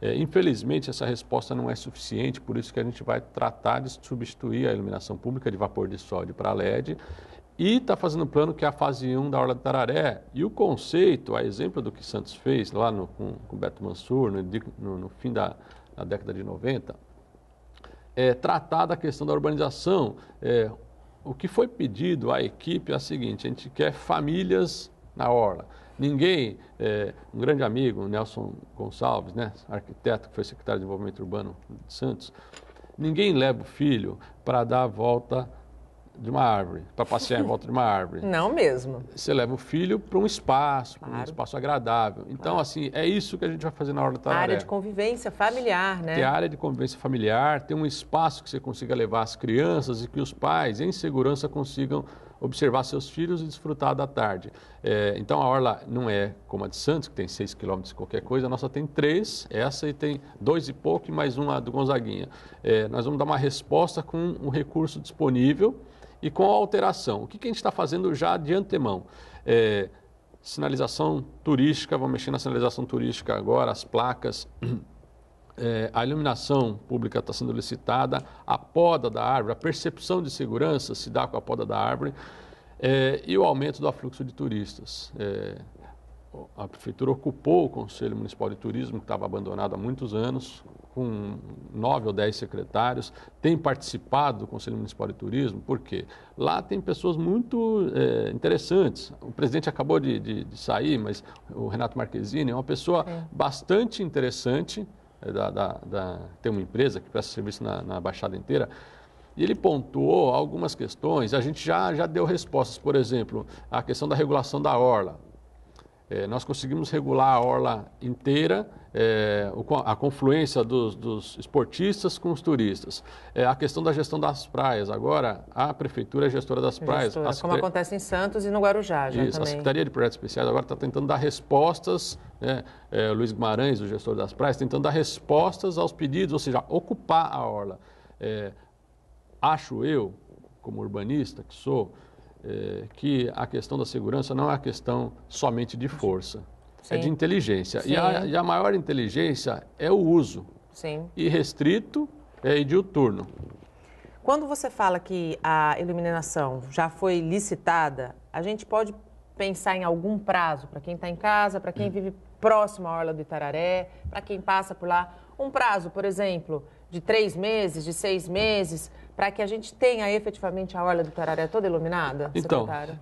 Speaker 3: Infelizmente, essa resposta não é suficiente, por isso que a gente vai tratar de substituir a iluminação pública de vapor de sódio para LED e está fazendo um plano que é a fase 1 da Orla do Tararé. E o conceito, a exemplo do que Santos fez lá com o Beto Mansur, no fim da década de 90, é tratar da questão da urbanização. O que foi pedido à equipe é o seguinte: a gente quer famílias na orla. Ninguém, um grande amigo, Nelson Gonçalves, né, arquiteto que foi secretário de Desenvolvimento Urbano de Santos, ninguém leva o filho para dar a volta de uma árvore, para passear em volta de uma árvore.
Speaker 1: Não mesmo.
Speaker 3: Você leva o filho para um espaço,
Speaker 1: claro,
Speaker 3: um espaço agradável. Então, assim, é isso que a gente vai fazer na Orla do Tararé.
Speaker 1: A área de convivência familiar, né?
Speaker 3: Ter área de convivência familiar, ter um espaço que você consiga levar as crianças e que os pais, em segurança, consigam observar seus filhos e desfrutar da tarde. Então, a Orla não é como a de Santos, que tem 6 quilômetros de qualquer coisa, a nossa tem 3, essa e tem 2 e pouco e mais uma do Gonzaguinha. Nós vamos dar uma resposta com um recurso disponível e com a alteração. O que a gente está fazendo já de antemão? Sinalização turística, vamos mexer na sinalização turística agora, as placas. A iluminação pública está sendo licitada, a poda da árvore, a percepção de segurança se dá com a poda da árvore e o aumento do afluxo de turistas. A Prefeitura ocupou o Conselho Municipal de Turismo, que estava abandonado há muitos anos, com 9 ou 10 secretários, tem participado do Conselho Municipal de Turismo, porque lá tem pessoas muito interessantes. O presidente acabou de sair, mas o Renato Marquezine é uma pessoa bastante interessante, tem uma empresa que presta serviço na Baixada inteira, e ele pontuou algumas questões, a gente já deu respostas. Por exemplo, a questão da regulação da orla. Nós conseguimos regular a orla inteira, a confluência dos esportistas com os turistas. A questão da gestão das praias. Agora, a Prefeitura é gestora das praias.
Speaker 1: Como acontece em Santos e no Guarujá já
Speaker 3: também. A Secretaria de Projetos Especiais agora está tentando dar respostas, o Luiz Guimarães, o gestor das praias, tentando dar respostas aos pedidos, ou seja, ocupar a orla. Acho eu, como urbanista que sou, que a questão da segurança não é uma questão somente de força, é de inteligência. E a maior inteligência é o uso, irrestrito e diuturno.
Speaker 1: Quando você fala que a iluminação já foi licitada, a gente pode pensar em algum prazo para quem está em casa, para quem vive próximo à Orla do Itararé, para quem passa por lá, um prazo, por exemplo, de 3 meses, de 6 meses, para que a gente tenha efetivamente a Orla do Itararé toda iluminada, secretário?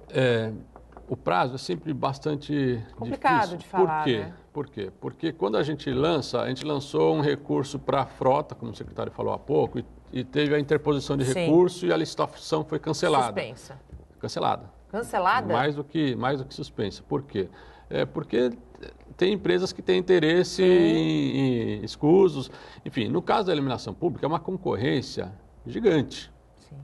Speaker 3: O prazo é sempre bastante
Speaker 1: complicado
Speaker 3: difícil.
Speaker 1: De falar,
Speaker 3: Por quê?
Speaker 1: né?
Speaker 3: Por quê? Porque quando a gente lançou um recurso para a frota, como o secretário falou há pouco, e teve a interposição de recurso e a licitação foi cancelada.
Speaker 1: Suspensa.
Speaker 3: Cancelada.
Speaker 1: Cancelada?
Speaker 3: Mais do que suspensa. Por quê? Porque tem empresas que têm interesse em escusos. Enfim, no caso da iluminação pública, é uma concorrência gigante.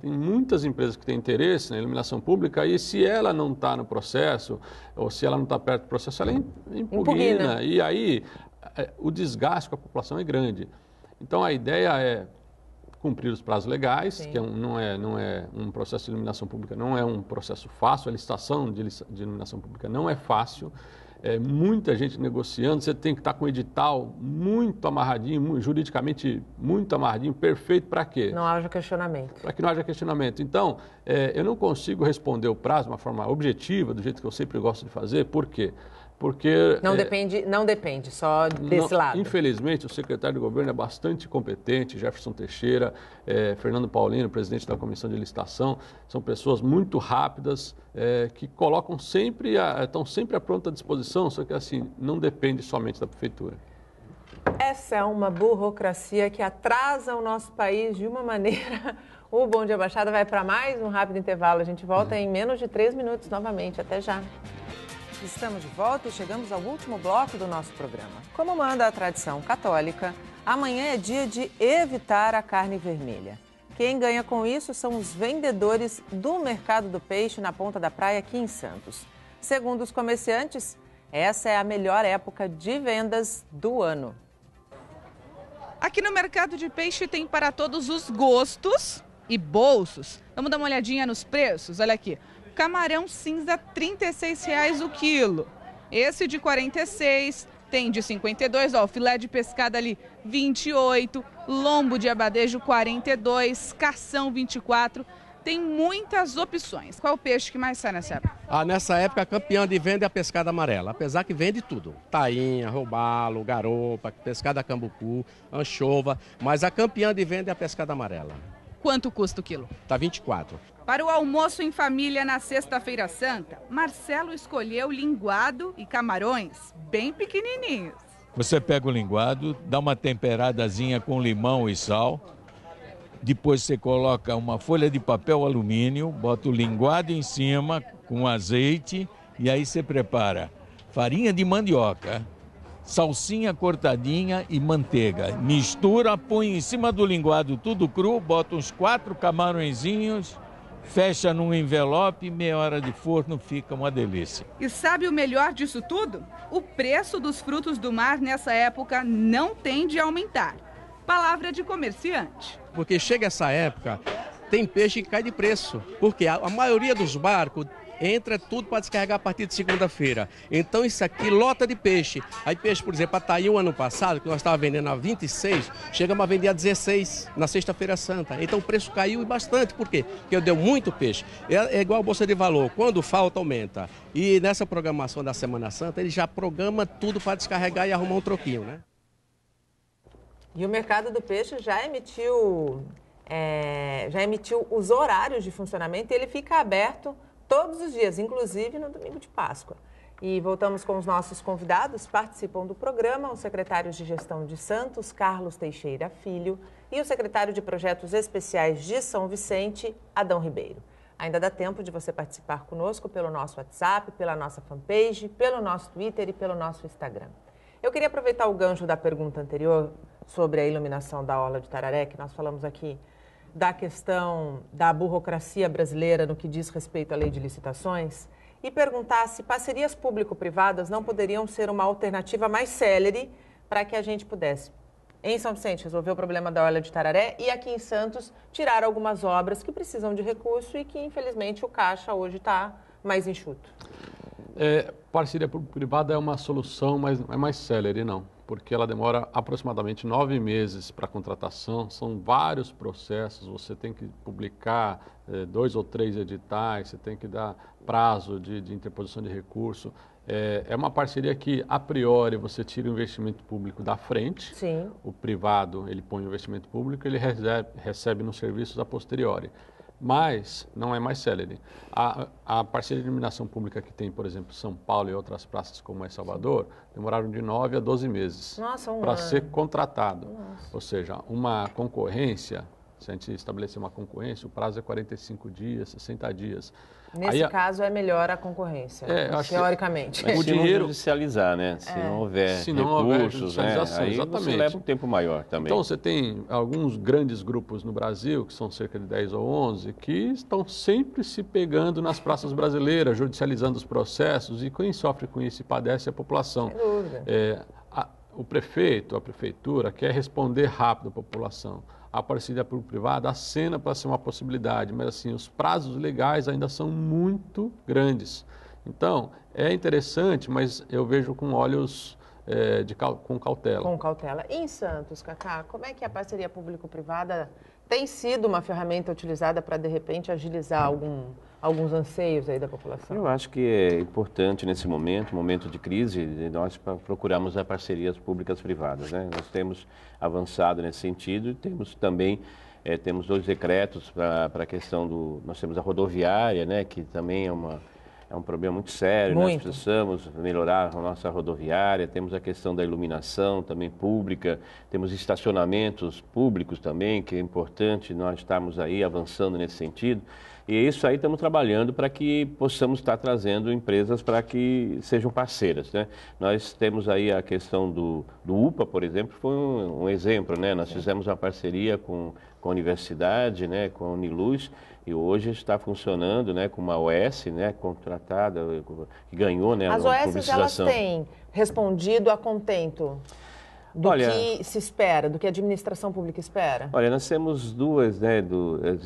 Speaker 3: Tem muitas empresas que têm interesse na iluminação pública e se ela não está no processo, ou se ela não está perto do processo, ela impugna. E aí o desgaste com a população é grande. Então a ideia é cumprir os prazos legais, que não é um processo de iluminação pública, não é um processo fácil, a licitação de iluminação pública não é fácil. Muita gente negociando, você tem que estar com o edital muito amarradinho, juridicamente muito amarradinho, perfeito para quê?
Speaker 1: Não haja questionamento. Para
Speaker 3: que não haja questionamento. Então, eu não consigo responder o prazo de uma forma objetiva, do jeito que eu sempre gosto de fazer, por quê? Porque...
Speaker 1: Não depende só desse lado.
Speaker 3: Infelizmente, o secretário de governo é bastante competente, Jefferson Teixeira, Fernando Paulino, presidente da Comissão de Licitação, são pessoas muito rápidas, que estão sempre à pronta disposição, só que assim, não depende somente da Prefeitura.
Speaker 1: Essa é uma burocracia que atrasa o nosso país de uma maneira... O Bom Dia Baixada vai para mais um rápido intervalo. A gente volta em menos de 3 minutos novamente. Até já. Estamos de volta e chegamos ao último bloco do nosso programa. Como manda a tradição católica, amanhã é dia de evitar a carne vermelha. Quem ganha com isso são os vendedores do Mercado do Peixe na Ponta da Praia aqui em Santos. Segundo os comerciantes, essa é a melhor época de vendas do ano.
Speaker 9: Aqui no Mercado de Peixe tem para todos os gostos e bolsos. Vamos dar uma olhadinha nos preços? Olha aqui. Camarão cinza, R$ 36,00 o quilo. Esse de 46, tem de 52, ó, filé de pescado ali 28, lombo de abadejo 42, cação 24. Tem muitas opções. Qual o peixe que mais sai nessa época?
Speaker 10: Nessa época, a campeã de venda é a pescada amarela, apesar que vende tudo. Tainha, robalo, garopa, pescada cambucu, anchova, mas a campeã de venda é a pescada amarela.
Speaker 9: Quanto custa o quilo?
Speaker 10: Tá 24.
Speaker 9: Para o almoço em família na Sexta-feira Santa, Marcelo escolheu linguado e camarões bem pequenininhos.
Speaker 11: Você pega o linguado, dá uma temperadazinha com limão e sal. Depois você coloca uma folha de papel alumínio, bota o linguado em cima com azeite e aí você prepara farinha de mandioca, salsinha cortadinha e manteiga. Mistura, põe em cima do linguado tudo cru, bota uns 4 camarõezinhos, fecha num envelope, meia hora de forno, fica uma delícia.
Speaker 9: E sabe o melhor disso tudo? O preço dos frutos do mar nessa época não tende a aumentar. Palavra de comerciante.
Speaker 10: Porque chega essa época, tem peixe que cai de preço. Porque a maioria dos barcos entra tudo para descarregar a partir de segunda-feira. Então isso aqui lota de peixe. Aí peixe, por exemplo, a Tainha ano passado, que nós estávamos vendendo a 26, chegamos a vender a 16 na Sexta-feira Santa. Então o preço caiu bastante. Por quê? Porque deu muito peixe. É igual a Bolsa de Valor. Quando falta, aumenta. E nessa programação da Semana Santa, ele já programa tudo para descarregar e arrumar um troquinho, né?
Speaker 1: E o mercado do peixe já emitiu os horários de funcionamento e ele fica aberto todos os dias, inclusive no domingo de Páscoa. E voltamos com os nossos convidados. Participam do programa os secretários de Gestão de Santos, Carlos Teixeira Filho, e o secretário de Projetos Especiais de São Vicente, Adão Ribeiro. Ainda dá tempo de você participar conosco pelo nosso WhatsApp, pela nossa fanpage, pelo nosso Twitter e pelo nosso Instagram. Eu queria aproveitar o gancho da pergunta anterior sobre a iluminação da Orla de Tararé, que nós falamos aqui da questão da burocracia brasileira no que diz respeito à lei de licitações, e perguntar se parcerias público-privadas não poderiam ser uma alternativa mais célere para que a gente pudesse, em São Vicente, resolver o problema da Orla de Tararé e aqui em Santos tirar algumas obras que precisam de recurso e que, infelizmente, o caixa hoje está mais enxuto.
Speaker 3: Parceria público-privada é uma solução, mas não é mais célere, não. Porque ela demora aproximadamente 9 meses para a contratação, são vários processos, você tem que publicar 2 ou 3 editais, você tem que dar prazo de interposição de recurso. É uma parceria que, a priori, você tira o investimento público da frente.
Speaker 1: Sim.
Speaker 3: O privado, ele põe o investimento público, ele recebe nos serviços a posteriori. Mas não é mais célere. A parceria de iluminação pública que tem, por exemplo, São Paulo e outras praças como é Salvador, demoraram de 9 a 12 meses para ser contratado. Nossa. Ou seja, uma concorrência, se a gente estabelecer uma concorrência, o prazo é 45 dias, 60 dias.
Speaker 1: Nesse caso é melhor a concorrência, teoricamente.
Speaker 2: O dinheiro judicializar, né? Se não houver recursos, né? Aí você leva um tempo maior também.
Speaker 3: Então você tem alguns grandes grupos no Brasil, que são cerca de 10 ou 11, que estão sempre se pegando nas praças brasileiras, judicializando os processos, e quem sofre com isso e padece é a população.
Speaker 1: Sem dúvida.
Speaker 3: O prefeito, a prefeitura quer responder rápido à população. A parceria público-privada acena para ser uma possibilidade, mas assim, os prazos legais ainda são muito grandes. Então, é interessante, mas eu vejo com olhos com cautela.
Speaker 1: Com cautela. E em Santos, Cacá, como é que a parceria público-privada tem sido uma ferramenta utilizada para, de repente, agilizar alguns anseios aí da população?
Speaker 2: Eu acho que é importante nesse momento de crise, nós procuramos as parcerias públicas-privadas, né? Nós temos avançado nesse sentido e temos também temos 2 decretos para a questão nós temos a rodoviária, né? Que também é um problema muito sério, nós precisamos melhorar a nossa rodoviária, temos a questão da iluminação também pública, temos estacionamentos públicos também, que é importante nós estarmos aí avançando nesse sentido. E isso aí estamos trabalhando para que possamos estar trazendo empresas para que sejam parceiras, né? Nós temos aí a questão do UPA, por exemplo, foi um exemplo, né? Nós fizemos uma parceria com a universidade, né? Com a Uniluz, e hoje está funcionando, né? Com uma OS, né? Contratada, que ganhou, né?
Speaker 1: As OS, elas têm respondido a contento? do que se espera, do que a administração pública espera?
Speaker 2: Olha, nós temos duas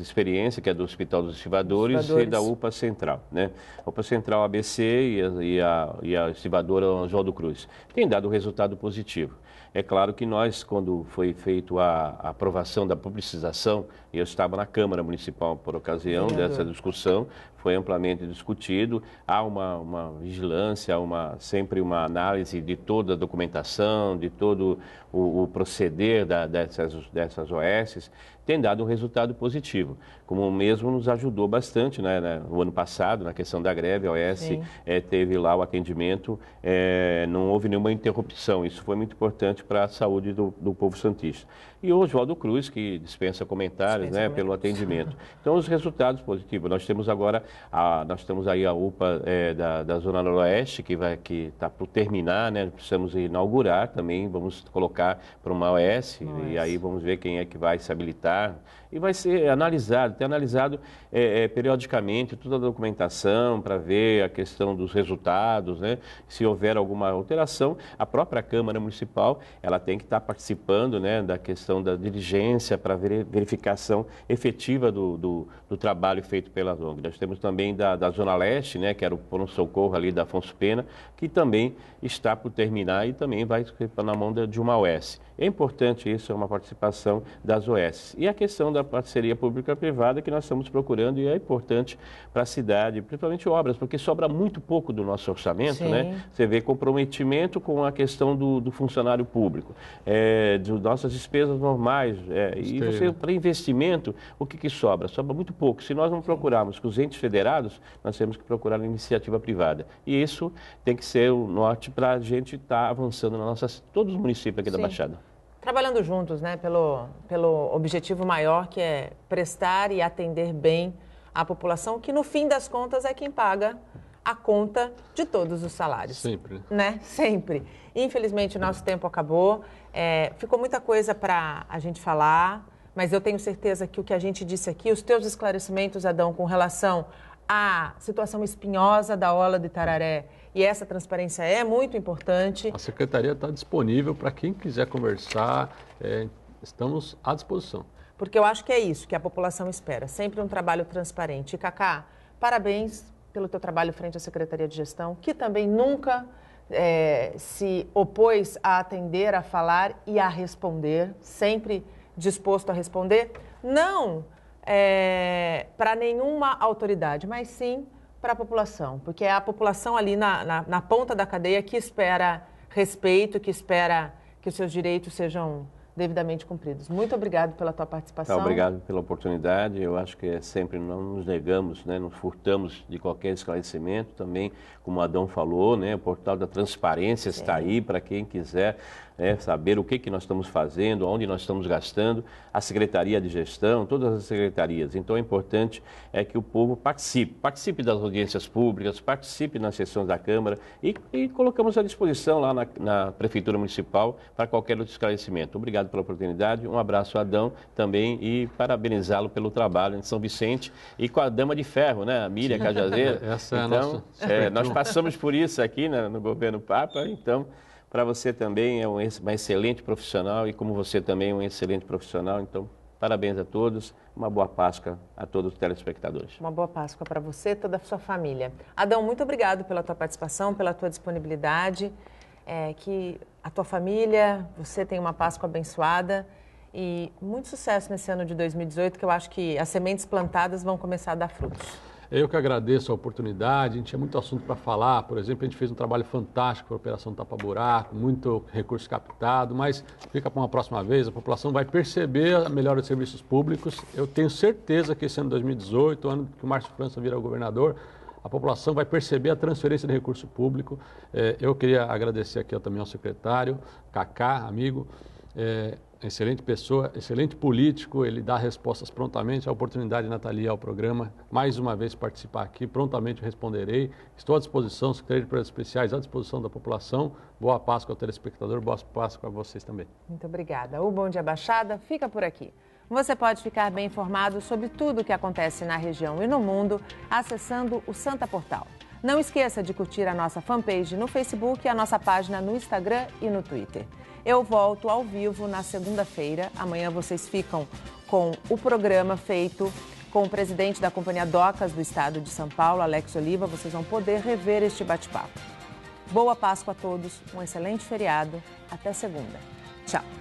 Speaker 2: experiências, que é do Hospital dos Estivadores e da UPA Central, né? A UPA Central ABC e a estivadora Oswaldo Cruz. Tem dado resultado positivo. É claro que nós, quando foi feita a aprovação da publicização, e eu estava na Câmara Municipal por ocasião dessa discussão, foi amplamente discutido, há uma vigilância, sempre uma análise de toda a documentação, de todo o proceder dessas OS, tem dado um resultado positivo, como mesmo nos ajudou bastante, né, o ano passado, na questão da greve, a OS teve lá o atendimento, não houve nenhuma interrupção, isso foi muito importante para a saúde do povo santista. E o Oswaldo Cruz, que dispensa comentários, pelo atendimento. Então, os resultados positivos. Nós temos agora, nós temos aí a UPA da Zona Noroeste, que está por terminar, né? Precisamos inaugurar também, vamos colocar para uma OS, e aí vamos ver quem é que vai se habilitar. E vai ser analisado, periodicamente toda a documentação para ver a questão dos resultados, né? Se houver alguma alteração, a própria Câmara Municipal, ela tem que estar participando, né, da questão da diligência para verificação efetiva do trabalho feito pela ONG. Nós temos também da Zona Leste, né, que era o pronto-socorro ali da Afonso Pena, que também está por terminar e também vai na mão de uma OS. É importante isso, é uma participação das OS. E a questão da parceria pública-privada que nós estamos procurando e é importante para a cidade, principalmente obras, porque sobra muito pouco do nosso orçamento, né? Você vê comprometimento com a questão do funcionário público, de nossas despesas normais, e você, para investimento, o que sobra? Sobra muito pouco. Se nós não procurarmos com os entes federados, nós temos que procurar a iniciativa privada. E isso tem que ser o norte para a gente estar avançando todos os municípios aqui da Baixada.
Speaker 1: Trabalhando juntos, né, pelo objetivo maior, que é prestar e atender bem a população, que no fim das contas é quem paga a conta de todos os salários.
Speaker 3: Sempre.
Speaker 1: Né? Sempre. Infelizmente, o nosso tempo acabou. Ficou muita coisa para a gente falar, mas eu tenho certeza que o que a gente disse aqui, os teus esclarecimentos, Adão, com relação à situação espinhosa da Orla do Itararé, e essa transparência é muito importante.
Speaker 3: A Secretaria está disponível para quem quiser conversar, estamos à disposição.
Speaker 1: Porque eu acho que é isso que a população espera, sempre um trabalho transparente. E, Cacá, parabéns pelo teu trabalho frente à Secretaria de Gestão, que também nunca se opôs a atender, a falar e a responder, sempre disposto a responder, não para nenhuma autoridade, mas sim para a população, porque é a população ali na ponta da cadeia que espera respeito, que espera que os seus direitos sejam devidamente cumpridos. Muito obrigado pela tua participação.
Speaker 2: Obrigado pela oportunidade. Eu acho que sempre não nos negamos, né, não furtamos de qualquer esclarecimento. Também, como o Adão falou, né, o portal da transparência está aí para quem quiser saber o que nós estamos fazendo, onde nós estamos gastando, a Secretaria de Gestão, todas as secretarias. Então, é importante que o povo participe das audiências públicas, participe nas sessões da Câmara e colocamos à disposição lá na Prefeitura Municipal para qualquer outro esclarecimento. Obrigado pela oportunidade, um abraço a Adão também e parabenizá-lo pelo trabalho em São Vicente e com a Dama de Ferro, né, a Miriam Cajazeira.
Speaker 3: Essa é a nossa...
Speaker 2: nós passamos por isso aqui, né, no governo Papa, então... Para você também é uma excelente profissional e como você também é um excelente profissional, então parabéns a todos, uma boa Páscoa a todos os telespectadores.
Speaker 1: Uma boa Páscoa para você e toda a sua família. Adão, muito obrigado pela tua participação, pela tua disponibilidade, que a tua família, você tenha uma Páscoa abençoada e muito sucesso nesse ano de 2018, que eu acho que as sementes plantadas vão começar a dar frutos.
Speaker 3: Eu que agradeço a oportunidade, a gente tinha muito assunto para falar, por exemplo, a gente fez um trabalho fantástico para a Operação Tapa Buraco, muito recurso captado, mas fica para uma próxima vez, a população vai perceber a melhora de serviços públicos. Eu tenho certeza que esse ano de 2018, o ano que o Márcio França vira governador, a população vai perceber a transferência de recurso público. Eu queria agradecer aqui também ao secretário, Cacá, amigo, excelente pessoa, excelente político, ele dá respostas prontamente. A oportunidade, Natalia, ao programa, mais uma vez participar aqui, prontamente responderei. Estou à disposição, Secretaria de Projetos Especiais, à disposição da população. Boa Páscoa ao telespectador, boa Páscoa a vocês também.
Speaker 1: Muito obrigada. O Bom Dia Baixada fica por aqui. Você pode ficar bem informado sobre tudo o que acontece na região e no mundo acessando o Santa Portal. Não esqueça de curtir a nossa fanpage no Facebook e a nossa página no Instagram e no Twitter. Eu volto ao vivo na segunda-feira. Amanhã vocês ficam com o programa feito com o presidente da Companhia Docas do Estado de São Paulo, Alex Oliva. Vocês vão poder rever este bate-papo. Boa Páscoa a todos, um excelente feriado. Até segunda. Tchau.